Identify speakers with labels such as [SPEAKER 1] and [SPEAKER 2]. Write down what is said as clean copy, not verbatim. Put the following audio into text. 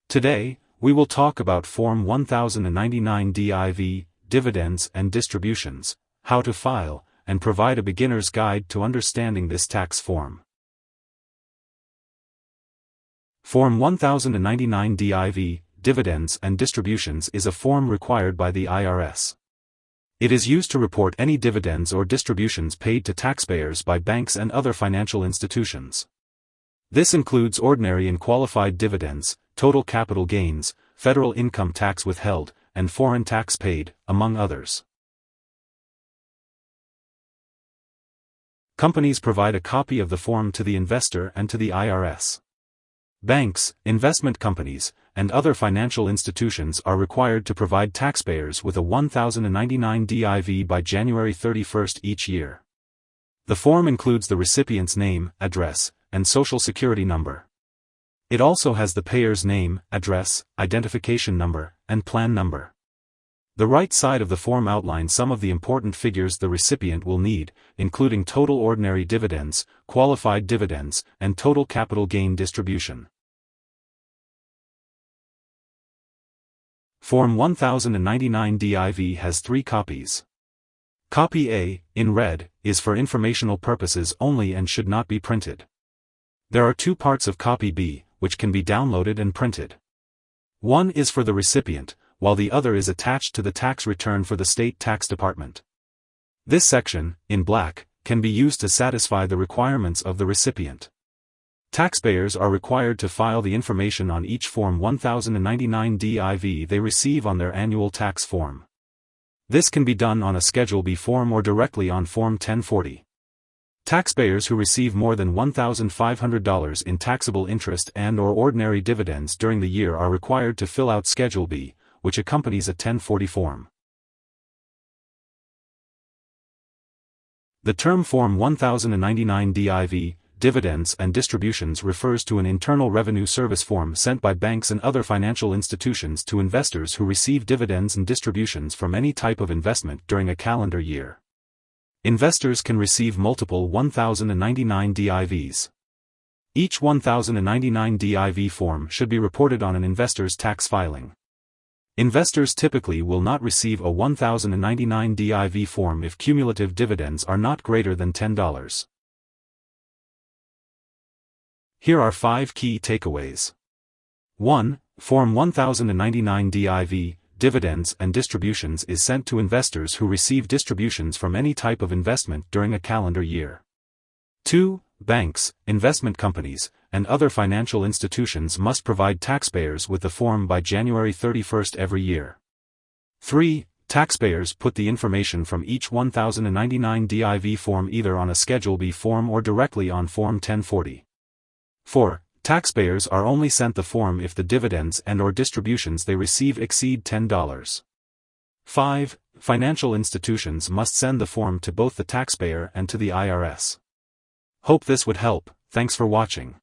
[SPEAKER 1] Today, we will talk about Form 1099 DIV, Dividends and Distributions, how to file, and provide a beginner's guide to understanding this tax form. Form 1099 DIV, Dividends and Distributions is a form required by the IRS. It is used to report any dividends or distributions paid to taxpayers by banks and other financial institutions. This includes ordinary and qualified dividends, total capital gains, federal income tax withheld, and foreign tax paid, among others. Companies provide a copy of the form to the investor and to the IRS. Banks, investment companies, and other financial institutions are required to provide taxpayers with a 1099 DIV by January 31 each year. The form includes the recipient's name, address, and social security number. It also has the payer's name, address, identification number, and plan number. The right side of the form outlines some of the important figures the recipient will need, including total ordinary dividends, qualified dividends, and total capital gain distribution. Form 1099 DIV has 3 copies. Copy A, in red, is for informational purposes only and should not be printed. There are 2 parts of Copy B, which can be downloaded and printed. One is for the recipient, while the other is attached to the tax return for the state tax department. This section, in black, can be used to satisfy the requirements of the recipient. Taxpayers are required to file the information on each Form 1099 DIV they receive on their annual tax form. This can be done on a Schedule B form or directly on Form 1040. Taxpayers who receive more than $1,500 in taxable interest and/or ordinary dividends during the year are required to fill out Schedule B, which accompanies a 1040 form. The term Form 1099 DIV, Dividends and Distributions refers to an Internal Revenue Service form sent by banks and other financial institutions to investors who receive dividends and distributions from any type of investment during a calendar year. Investors can receive multiple 1099 DIVs. Each 1099 DIV form should be reported on an investor's tax filing. Investors typically will not receive a 1099 DIV form if cumulative dividends are not greater than $10. Here are 5 key takeaways. 1. Form 1099 DIV, Dividends and Distributions is sent to investors who receive distributions from any type of investment during a calendar year. 2. Banks, investment companies, and other financial institutions must provide taxpayers with the form by January 31 every year. 3. Taxpayers put the information from each 1099 DIV form either on a Schedule B form or directly on Form 1040. 4. Taxpayers are only sent the form if the dividends and/or distributions they receive exceed $10. 5. Financial institutions must send the form to both the taxpayer and to the IRS. Hope this would help. Thanks for watching.